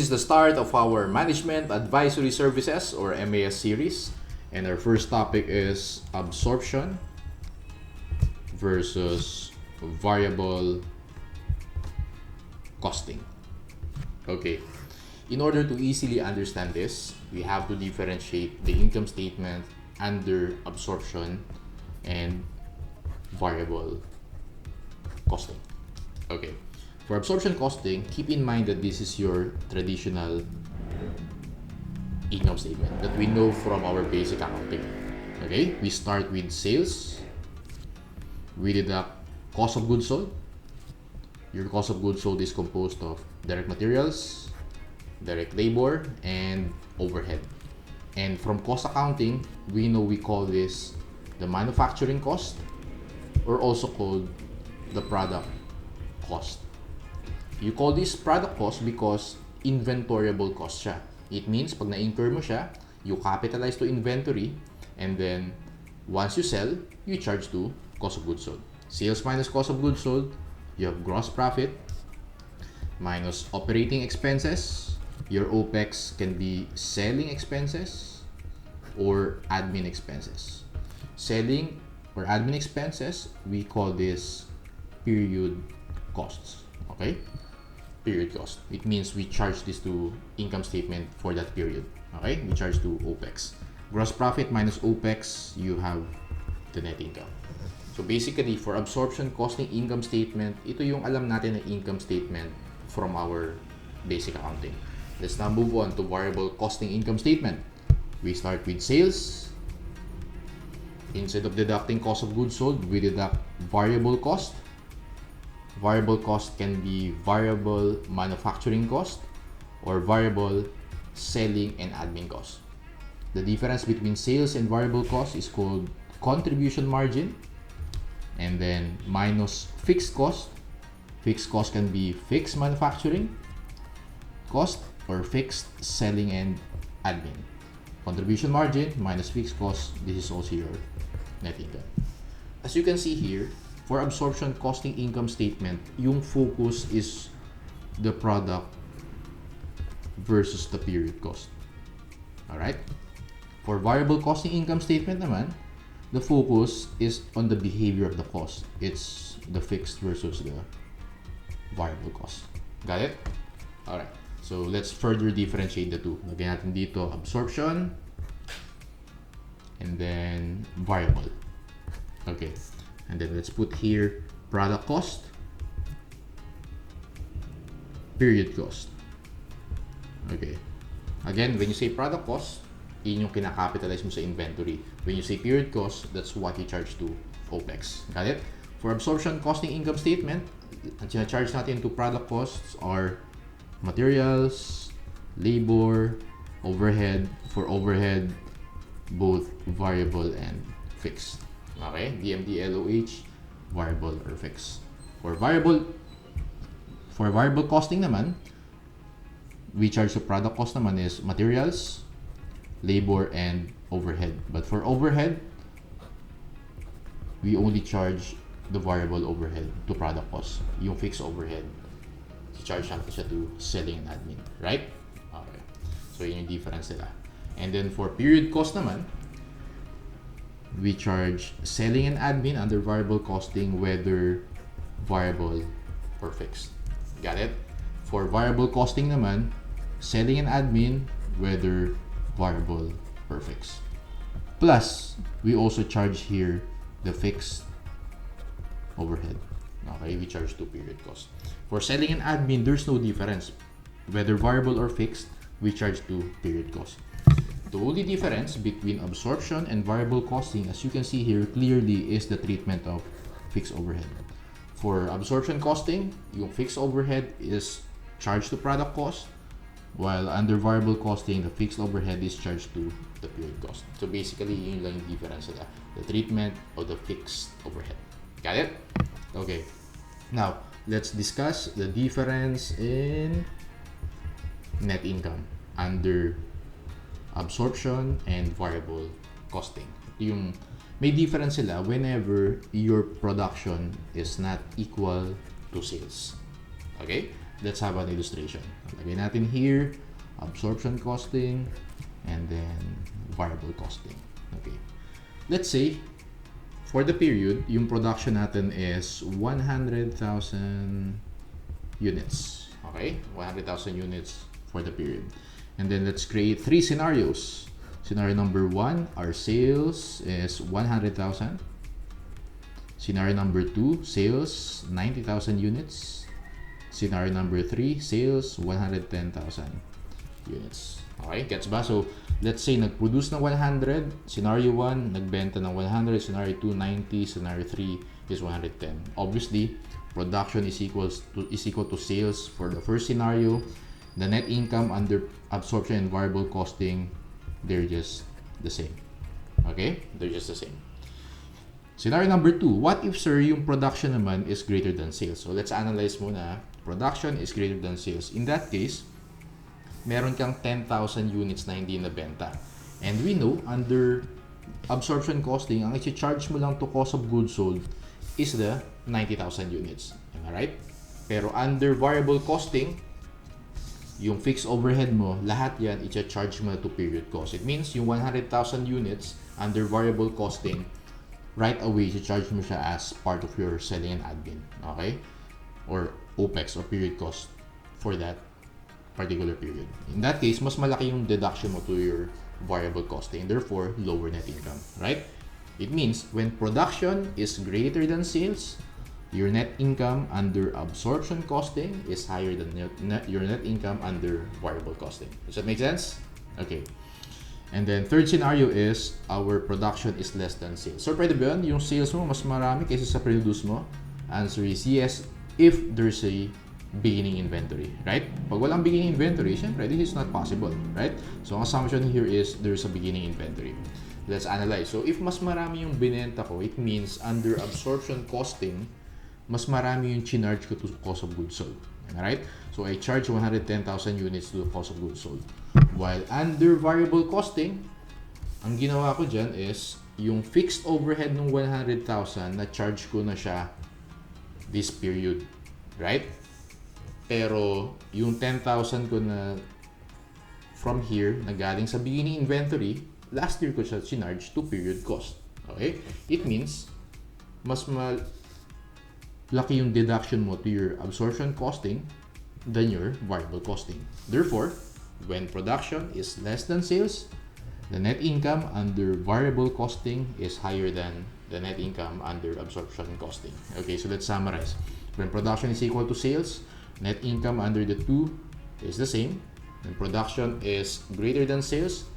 is the start of our Management Advisory Services or MAS series. And our first topic is absorption versus variable costing. Okay, in order to easily understand this, we have to differentiate the income statement under absorption and variable costing. Okay, for absorption costing, keep in mind that this is your traditional income statement that we know from our basic accounting. Okay, we start with sales, we deduct cost of goods sold. Your cost of goods sold is composed of direct materials, direct labor, and overhead. And from cost accounting, we know we call this the manufacturing cost, or also called the product cost. You call this product cost because inventoriable cost siya. It means pag na-incur mo siya, you capitalize to inventory, and then once you sell, you charge to cost of goods sold. Sales minus cost of goods sold, you have gross profit minus operating expenses. Your OPEX can be selling expenses or admin expenses. Selling or admin expenses, we call this period costs. Okay? Period cost. It means we charge this to income statement for that period. Okay? We charge to OPEX. Gross profit minus OPEX, you have the net income. So basically, for absorption costing income statement, ito yung alam natin na income statement from our basic accounting. Let's now move on to variable costing income statement. We start with sales. Instead of deducting cost of goods sold, we deduct variable cost. Variable cost can be variable manufacturing cost or variable selling and admin cost. The difference between sales and variable cost is called contribution margin. And then minus fixed cost. Fixed cost can be fixed manufacturing cost or fixed selling and admin. Contribution margin minus fixed cost, this is also your net income. As you can see here, for absorption costing income statement, yung focus is the product versus the period cost. Alright? For variable costing income statement naman, the focus is on the behavior of the cost. It's the fixed versus the variable cost. Got it? Alright. So let's further differentiate the two. Lagyan natin dito absorption and then variable. Okay. And then let's put here product cost, period cost. Okay. Again, when you say product cost, yun yung kinakapitalize mo sa inventory. When you say period cost, that's what you charge to OPEX. Got it? For absorption costing income statement, ang charge natin to product costs are materials, labor, overhead. For overhead, both variable and fixed. Okay? DMD, LOH, variable or fixed. For variable costing naman, we charge the product cost naman is materials, labor, and overhead. But for overhead, we only charge the variable overhead to product cost. Yung fixed overhead, charge natin siya to selling and admin. Right? Okay. So yun yung difference nila. And then for period cost naman, we charge selling and admin under variable costing, whether variable or fixed. Got it? For variable costing naman, selling and admin, whether variable or fixed. Plus, we also charge here the fixed overhead. Okay, we charge to period cost. For selling and admin, there's no difference. Whether variable or fixed, we charge to period cost. The only difference between absorption and variable costing, as you can see here clearly, is the treatment of fixed overhead. For absorption costing, yung fixed overhead is charged to product cost, while under variable costing, the fixed overhead is charged to the period cost. So basically, yun lang yung difference nila. The treatment of the fixed overhead. Got it? Okay. Now, let's discuss the difference in net income under absorption and variable costing. Yung may difference sila whenever your production is not equal to sales. Okay? let's have an illustration. Lagay natin here, absorption costing, and then variable costing. Okay. Let's say, for the period, yung production natin is 100,000 units. Okay? 100,000 units for the period. And then let's create 3 scenarios. Scenario number 1, our sales is 100,000. Scenario number 2, sales 90,000 units. Scenario number 3, sales 110,000 units. Okay, gets ba? So, let's say nag-produce ng 100, scenario 1, nagbenta ng 100, scenario 2, 90, scenario 3 is 110. Obviously, production is equal to sales for the first scenario. The net income under absorption and variable costing, they're just the same. Okay? They're just the same. Scenario number 2, what if, sir, yung production naman is greater than sales? So, let's analyze muna. Production is greater than sales. In that case, meron kang 10,000 units na hindi nabenta. And we know, under absorption costing, ang i-charge mo lang to cost of goods sold is the 90,000 units. Am I right? Pero under variable costing, yung fixed overhead mo, lahat yan, i-charge mo to period cost. It means, yung 100,000 units under variable costing, right away, i-charge mo siya as part of your selling and admin. Okay? Or OPEX, or period cost for that particular period. In that case, mas malaki yung deduction mo to your variable costing, therefore lower net income, right? It means when production is greater than sales, your net income under absorption costing is higher than your net income under variable costing. Does that make sense? Okay. And then third scenario is our production is less than sales. So pwede ba yun? Yung sales mo mas marami kaysa sa produce mo? Answer is yes, if there's a beginning inventory, right? Pag walang beginning inventory, syempre, this is not possible, right? So, ang assumption here is there's a beginning inventory. Let's analyze. So, if mas marami yung binenta ko, it means under absorption costing, mas marami yung charge ko to cost of goods sold. Alright? So, I charge 110,000 units to the cost of goods sold. While under variable costing, ang ginawa ko dyan is, yung fixed overhead ng 100,000, na-charge ko na siya this period. Right? Pero, yung 10,000 ko na from here, na galing sa beginning inventory, last year ko siya charge to period cost. Okay? It means, mas malaki yung deduction mo to your absorption costing than your variable costing. Therefore, when production is less than sales, the net income under variable costing is higher than the net income under absorption costing. Okay, so let's summarize. When production is equal to sales, net income under the two is the same. When production is greater than sales,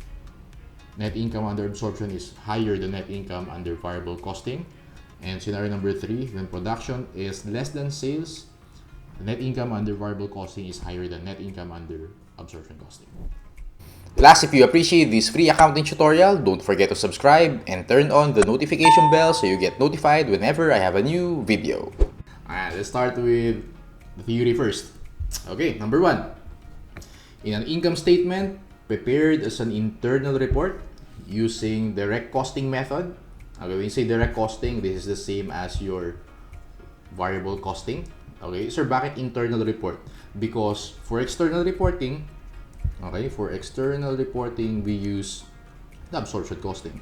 net income under absorption is higher than net income under variable costing. And scenario number 3, when production is less than sales, net income under variable costing is higher than net income under absorption costing. Last, if you appreciate this free accounting tutorial, don't forget to subscribe and turn on the notification bell so you get notified whenever I have a new video. Alright, let's start with the theory first. Okay, number 1. In an income statement prepared as an internal report using direct costing method. Okay, when you say direct costing, this is the same as your variable costing. Okay, sir, bakit internal report? Because for external reporting, we use the absorption costing.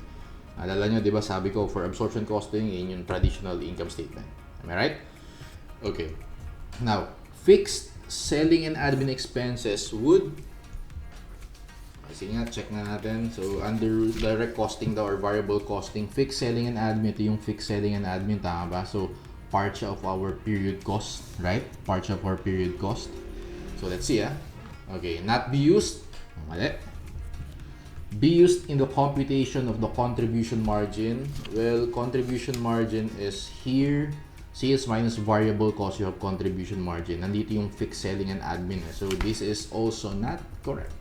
Alala nyo, di ba, sabi ko, for absorption costing, in yung traditional income statement. Am I right? Okay. Now, fixed selling and admin expenses would, kasi nga, check na natin. So, under direct costing daw or variable costing, fixed selling and admin, ito yung fixed selling and admin, tama ba? So, part siya of our period cost, right? Part siya of our period cost. So, let's see, Okay, not be used. Mali. Be used in the computation of the contribution margin. Well, contribution margin is here. Sales minus variable cost, you have contribution margin. Nandito yung fixed selling and admin. So, this is also not correct.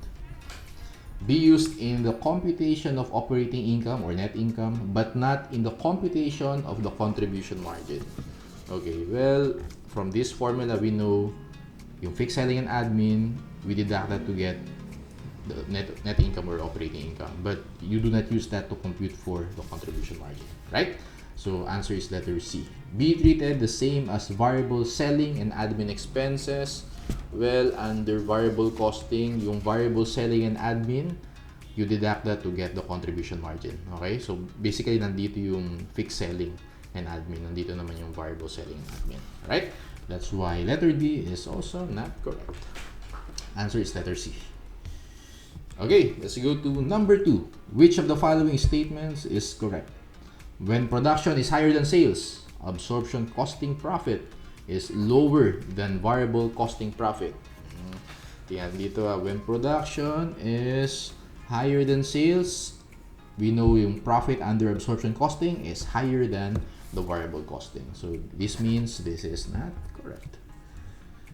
Be used in the computation of operating income or net income, but not in the computation of the contribution margin. Okay, well, from this formula, we know yung fixed selling and admin, we deduct that to get the net income or operating income. But you do not use that to compute for the contribution margin, right? So, answer is letter C. Be treated the same as variable selling and admin expenses Well, under variable costing, yung variable selling and admin, you deduct that to get the contribution margin. Okay? So, basically, nandito yung fixed selling and admin. Nandito naman yung variable selling and admin. Alright? That's why letter D is also not correct. Answer is letter C. Okay, let's go to number 2. Which of the following statements is correct? When production is higher than sales, absorption costing profit is lower than variable costing profit. Tingnan dito, when production is higher than sales, we know yung profit under absorption costing is higher than the variable costing. So this means this is not correct.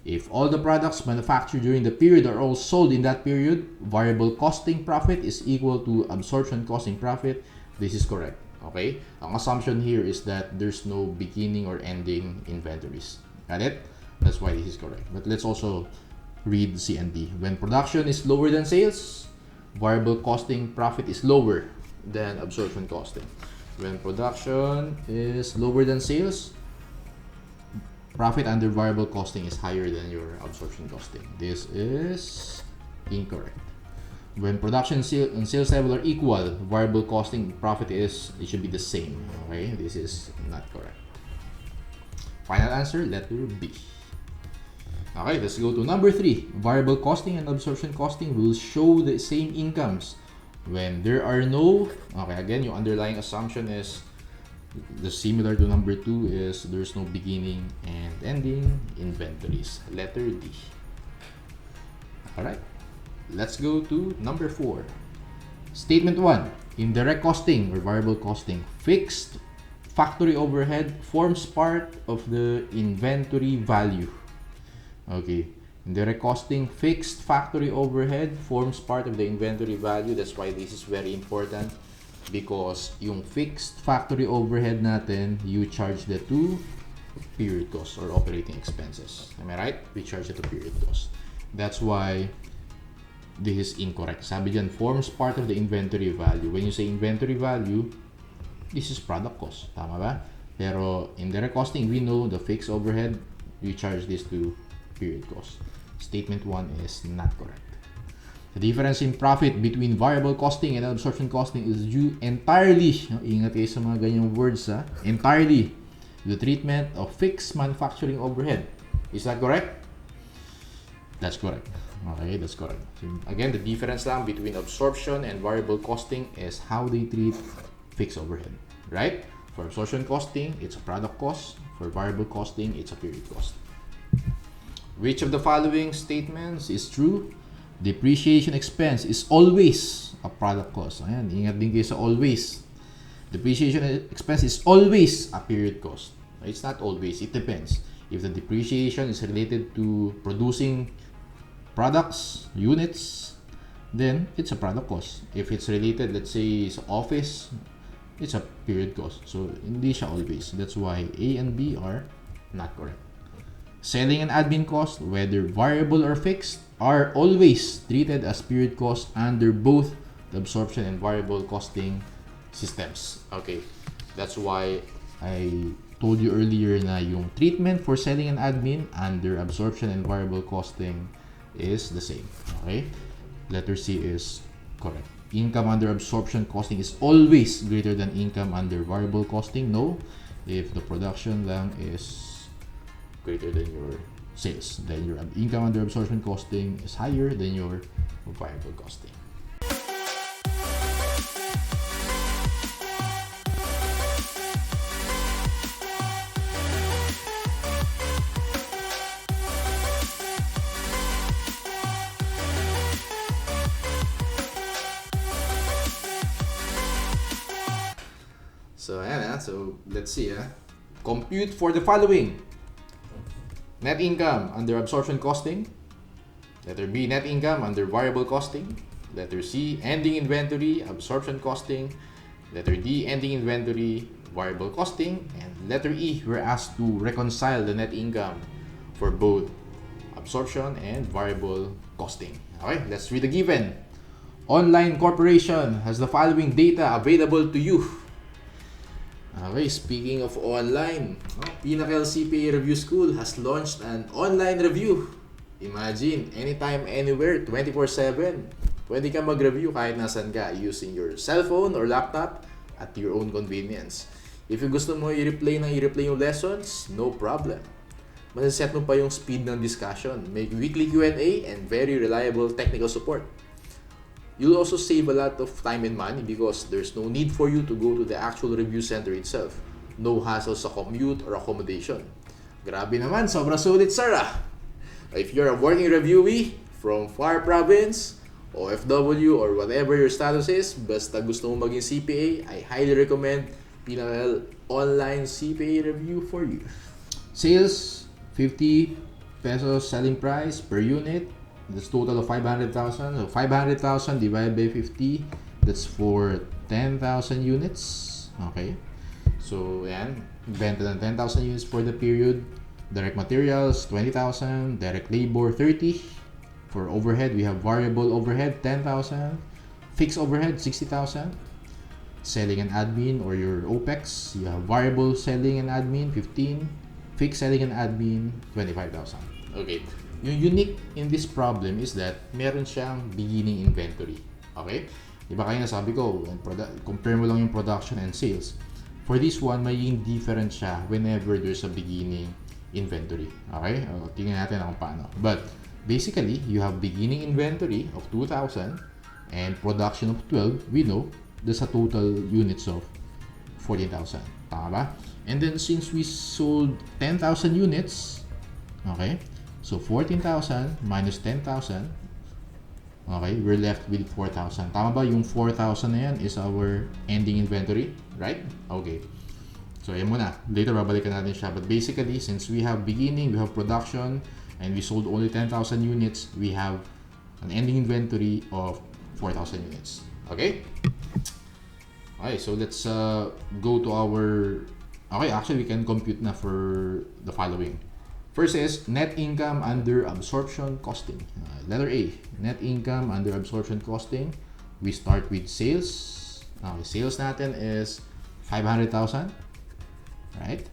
If all the products manufactured during the period are all sold in that period, variable costing profit is equal to absorption costing profit. This is correct. Okay? Ang assumption here is that there's no beginning or ending inventories. Got it? That's why this is correct. But let's also read C and D. When production is lower than sales, variable costing profit is lower than absorption costing. When production is lower than sales, profit under variable costing is higher than your absorption costing. This is incorrect. When production and sales level are equal, variable costing profit it should be the same. Okay, this is not correct. Final answer, letter B. Okay, let's go to number 3. Variable costing and absorption costing will show the same incomes when there are no, okay, again, yung underlying assumption is the similar to number 2 is there's no beginning and ending inventories. Letter D. Alright, let's go to number 4. Statement 1. Indirect costing or variable costing. Fixed factory overhead forms part of the inventory value. Okay. Indirect costing, fixed factory overhead forms part of the inventory value. That's why this is very important. Because yung fixed factory overhead natin, you charge that to period costs or operating expenses. Am I right? We charge it to period costs. That's why this is incorrect. Sabi dyan, forms part of the inventory value. When you say inventory value, this is product cost. Tama ba? Pero indirect costing, we know the fixed overhead, we charge this to period cost. Statement 1 is not correct. The difference in profit between variable costing and absorption costing is due entirely, ingat kayo sa mga ganyang words, entirely the treatment of fixed manufacturing overhead. Is that correct? That's correct. Okay, that's correct. So again, the difference lang between absorption and variable costing is how they treat fixed overhead, right? For absorption costing, it's a product cost. For variable costing, it's a period cost. Which of the following statements is true? Depreciation expense is always a product cost. Ayan, ingat din kayo sa always. Depreciation expense is always a period cost. It's not always, it depends. If the depreciation is related to producing products, units, then it's a product cost. If it's related, let's say, sa office, it's a period cost. So, hindi siya always. That's why A and B are not correct. Selling and admin costs, whether variable or fixed, are always treated as period costs under both the absorption and variable costing systems. Okay, that's why I told you earlier na yung treatment for selling and admin under absorption and variable costing is the same. Okay, letter C is correct. Income under absorption costing is always greater than income under variable costing. No, if the production lang is greater than your sales, then your income under absorption costing is higher than your variable costing. So, ayan, so let's see. Compute for the following. Net income under absorption costing. Letter B, net income under variable costing. Letter C, ending inventory, absorption costing. Letter D, ending inventory, variable costing. And letter E, we're asked to reconcile the net income for both absorption and variable costing. Okay, let's read the given. Online corporation has the following data available to you. Okay, speaking of online, Pinnacle CPA Review School has launched an online review Imagine, anytime, anywhere, 24/7. Pwede ka mag-review kahit nasan ka using your cellphone or laptop at your own convenience. If you gusto mo i-replay yung lessons, no problem. Masiset mo pa yung speed ng discussion, make weekly Q&A, and very reliable technical support. You'll also save a lot of time and money because there's no need for you to go to the actual review center itself. No hassle sa commute or accommodation. Grabe naman, sobra sulit, sir ah! If you're a working reviewee from far province, OFW, or whatever your status is, basta gusto mo maging CPA, I highly recommend Pinnacle Online CPA Review for you. Sales, 50 pesos selling price per unit. That's total of 500,000. So 500,000 divided by 50, that's for 10,000 units. Okay. So, yan. Benta ng 10,000 units for the period. Direct materials, 20,000. Direct labor, 30. For overhead, we have variable overhead, 10,000. Fixed overhead, 60,000. Selling and admin or your OPEX, you have variable selling and admin, 15. Fixed selling and admin, 25,000. Okay. Yung unique in this problem is that meron siyang beginning inventory. Okay? Diba kaya nasabi ko, compare mo lang yung production and sales. For this one, magiging different siya whenever there's a beginning inventory. Okay? Tingnan natin kung paano. But basically, you have beginning inventory of 2,000 and production of 12. We know there's a total units of 14,000. Tama ba? And then since we sold 10,000 units, okay? So 14,000 minus 10,000, okay, we're left with 4,000. Tama ba? Yung 4,000 na yan is our ending inventory, right? Okay. So yan muna. Later babalikan natin siya. But basically, since we have beginning, we have production, and we sold only 10,000 units, we have an ending inventory of 4,000 units. Okay? Okay, so let's go to our... Okay, actually we can compute na for the following. First is net income under absorption costing. Letter A, net income under absorption costing. We start with sales. Okay, sales natin is 500,000, right?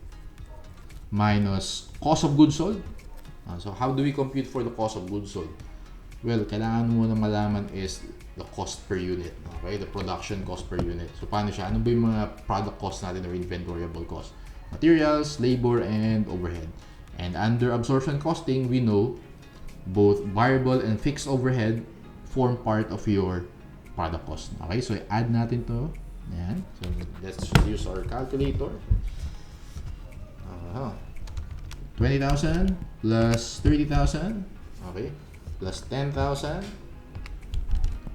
Minus cost of goods sold. So how do we compute for the cost of goods sold? Well, kailangan mo na malaman is the cost per unit. Okay, the production cost per unit. So paano siya? Ano ba yung mga product cost natin or inventoriable cost? Materials, labor, and overhead. And under absorption costing, we know both variable and fixed overhead form part of your product cost. Okay, so add natin to. Ayan. So let's use our calculator. 20,000 plus 30,000. Okay, plus 10,000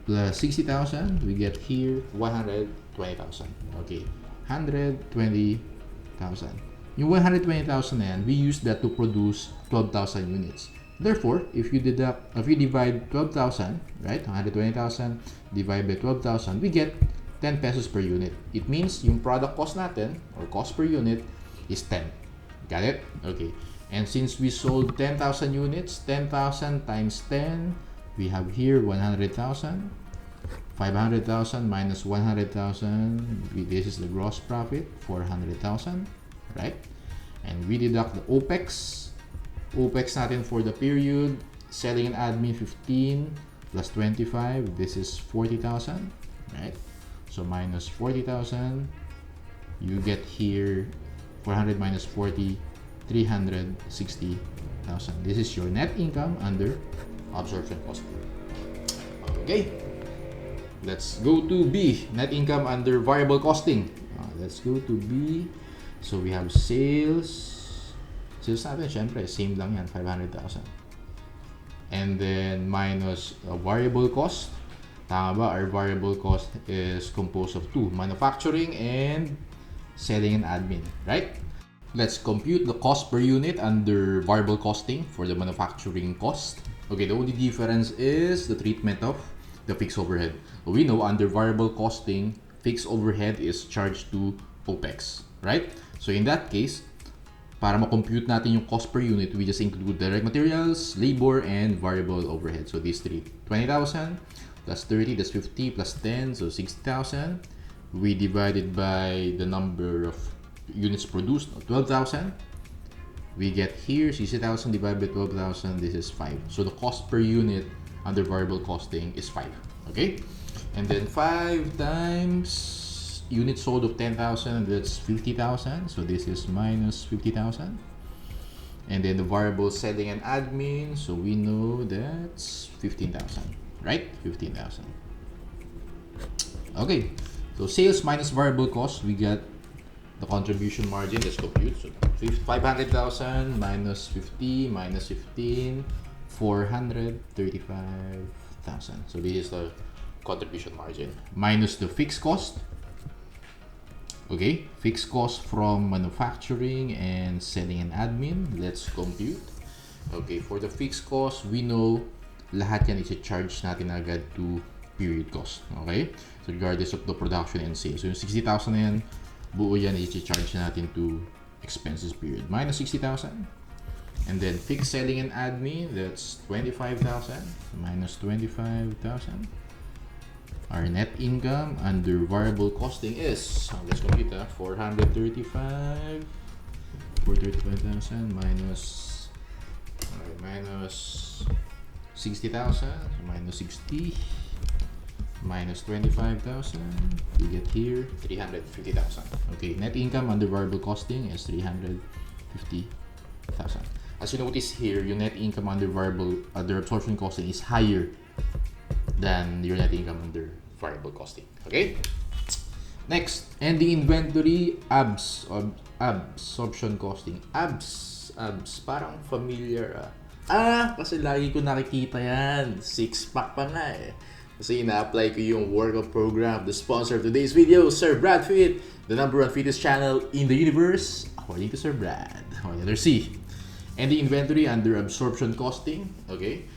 plus 60,000. We get here 120,000. Okay, 120,000. Yung 120,000 na yan, we use that to produce 12,000 units. Therefore, if you divide 12,000, right, 120,000 divided by 12,000, we get 10 pesos per unit. It means yung product cost natin, or cost per unit, is 10. Got it? Okay. And since we sold 10,000 units, 10,000 times 10, we have here 100,000. 500,000 minus 100,000, this is the gross profit, 400,000, right? And we deduct the OPEX. OPEX natin for the period, selling and admin 15 plus 25, this is 40,000, right? So minus 40,000, you get here 400 minus 40, 360,000. This is your net income under absorption costing. Okay. Let's go to B, net income under variable costing. Let's go to B. So we have sales. Sales natin, syempre, same lang yan, 500,000. And then minus variable cost. Tama ba? Our variable cost is composed of two, manufacturing and selling and admin, right? Let's compute the cost per unit under variable costing for the manufacturing cost. Okay, the only difference is the treatment of the fixed overhead. We know under variable costing, fixed overhead is charged to OPEX, right? So in that case, para ma-compute natin yung cost per unit, we just include direct materials, labor, and variable overhead. So these three, 20,000 plus 30, that's 50 plus 10, so 60,000. We divided by the number of units produced, 12,000. We get here 60,000 divided by 12,000. This is 5. So the cost per unit under variable costing is 5. Okay? And then 5 times units sold of 10,000, that's 50,000. So this is minus 50,000. And then the variable selling and admin, so we know that's 15,000, right? 15,000. Okay, so sales minus variable cost, we get the contribution margin. Let's compute. So 500,000 minus 50 minus 15, 435,000. So this is the contribution margin minus the fixed cost. Okay, fixed cost from manufacturing and selling and admin. Let's compute. Okay, for the fixed cost, we know lahat yan i-charge natin agad to period cost. Okay, so regardless of the production and sales. So yung 60,000 na yan, buo yan i-charge natin to expenses period. Minus 60,000. And then fixed selling and admin, that's 25,000 minus 25,000. Our net income under variable costing is, let's compute, 435,000 minus 60,000, so minus 60 minus 25,000, you get here 350,000. Okay, net income under variable costing is 350,000. As you notice here, your net income under absorption costing is higher than your net income under variable costing. Okay? Next, ending inventory, absorption costing. Abs, parang familiar kasi lagi ko nakikita yan. 6-pack pa nga eh. Kasi ina-apply ko yung workout program. The sponsor of today's video, Sir Brad Fit, the #1 fitness channel in the universe, according to Sir Brad. Letter C. Ending inventory under absorption costing. Okay?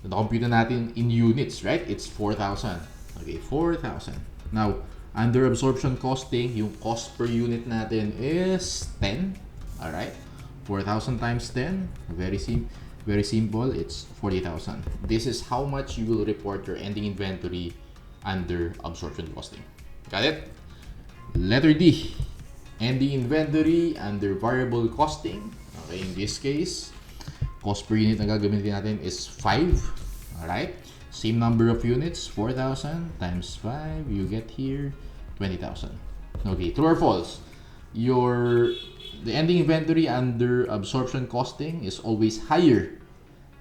Na-compute natin in units, right? It's 4,000. Okay, 4,000. Now, under absorption costing, yung cost per unit natin is 10. Alright? 4,000 times 10. Very simple. It's 40,000. This is how much you will report your ending inventory under absorption costing. Got it? Letter D. Ending inventory under variable costing. Okay, in this case, cost per unit na gagamitin natin is 5. Alright? Same number of units, 4,000 times 5, you get here 20,000. Okay, true or false? The ending inventory under absorption costing is always higher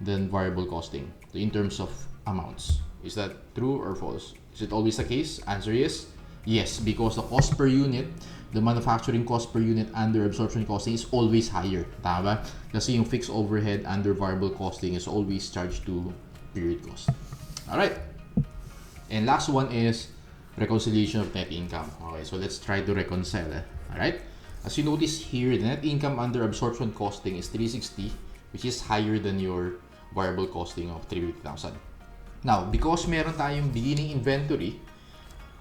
than variable costing in terms of amounts. Is that true or false? Is it always the case? Answer is yes, because the cost per unit, the manufacturing cost per unit under absorption costing is always higher. Tama ba? Kasi yung fixed overhead under variable costing is always charged to period cost. Alright. And last one is reconciliation of net income. Okay, so let's try to reconcile. Alright. As you notice here, the net income under absorption costing is 360, which is higher than your variable costing of 350,000. Now, because meron tayong beginning inventory,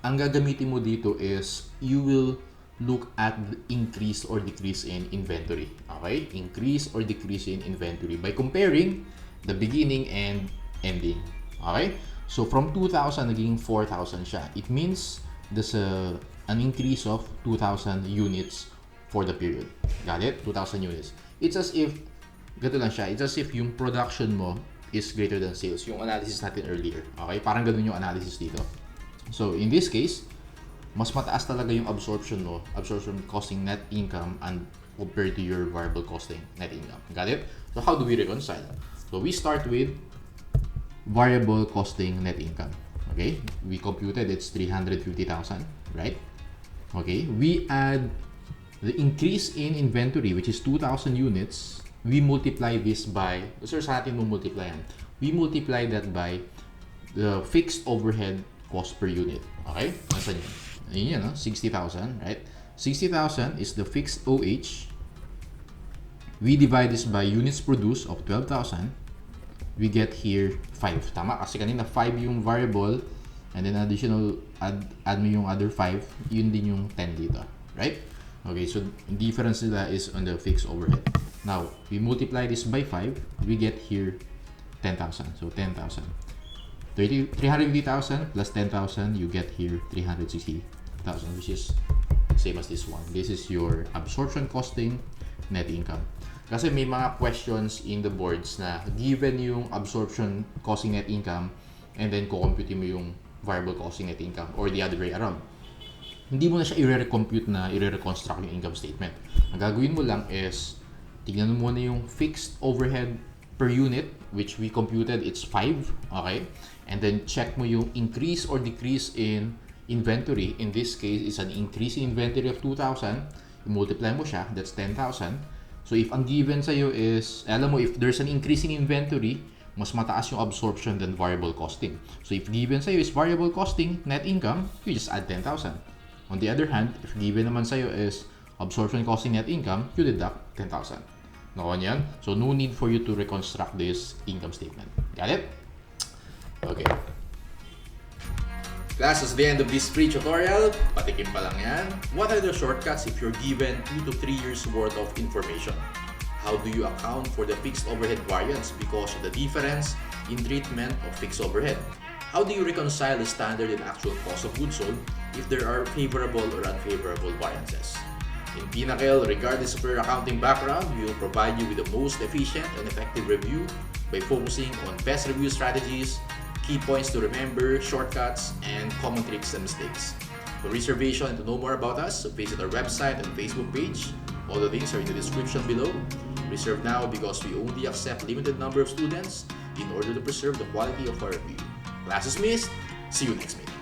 ang gagamitin mo dito is you will look at the increase or decrease in inventory. Okay? Increase or decrease in inventory by comparing the beginning and ending. Okay? So from 2,000 naging 4,000 siya. It means there's an increase of 2,000 units for the period. Got it? 2,000 units. It's as if, ganito lang siya, it's as if yung production mo is greater than sales. Yung analysis natin earlier. Okay? Parang ganun yung analysis dito. So in this case, mas mataas talaga yung absorption mo, absorption costing net income and compared to your variable costing net income. Got it? So how do we reconcile? So we start with variable costing net income. Okay? We computed it's 350,000, right? Okay? We add the increase in inventory, which is 2,000 units. We multiply this by, sir, sa atin mo multiply yan. We multiply that by the fixed overhead cost per unit. Okay? Nasaan yun? Ayun yan, 60,000, right? 60,000 is the fixed OH. We divide this by units produced of 12,000. We get here 5. Tama? Kasi kanina 5 yung variable and then additional, add mo yung other 5. Yun din yung 10 dito. Right? Okay, so the difference nila is on the fixed overhead. Now, we multiply this by 5. We get here 10,000. So 10,000. 350,000 plus 10,000, you get here 360,000, which is same as this one. This is your absorption costing net income. Kasi may mga questions in the boards na given yung absorption costing net income and then kukompute mo yung variable costing net income or the other way around. Hindi mo na siya i-recompute na i-reconstruct yung income statement. Ang gagawin mo lang is tignan mo muna yung fixed overhead per unit, which we computed, it's 5, okay? And then check mo yung increase or decrease in inventory. In this case, it's an increase in inventory of 2,000. I-multiply mo siya, that's 10,000. So if ang given sa'yo is, alam mo, if there's an increase in inventory, mas mataas yung absorption than variable costing. So if given sa'yo is variable costing, net income, you just add 10,000. On the other hand, if given naman sa'yo is absorption costing net income, you deduct 10,000. Nakuha niyan? So no need for you to reconstruct this income statement. Got it? Okay. Class, is the end of this free tutorial. Patikim pa lang yan. What are the shortcuts if you're given 2 to 3 years worth of information? How do you account for the fixed overhead variance because of the difference in treatment of fixed overhead? How do you reconcile the standard and actual cost of goods sold if there are favorable or unfavorable variances? In Pinnacle, regardless of your accounting background, we will provide you with the most efficient and effective review by focusing on best review strategies, key points to remember, shortcuts, and common tricks and mistakes. For reservation and to know more about us, visit our website and Facebook page. All the links are in the description below. Reserve now because we only accept limited number of students in order to preserve the quality of our review. Class is missed. See you next meeting.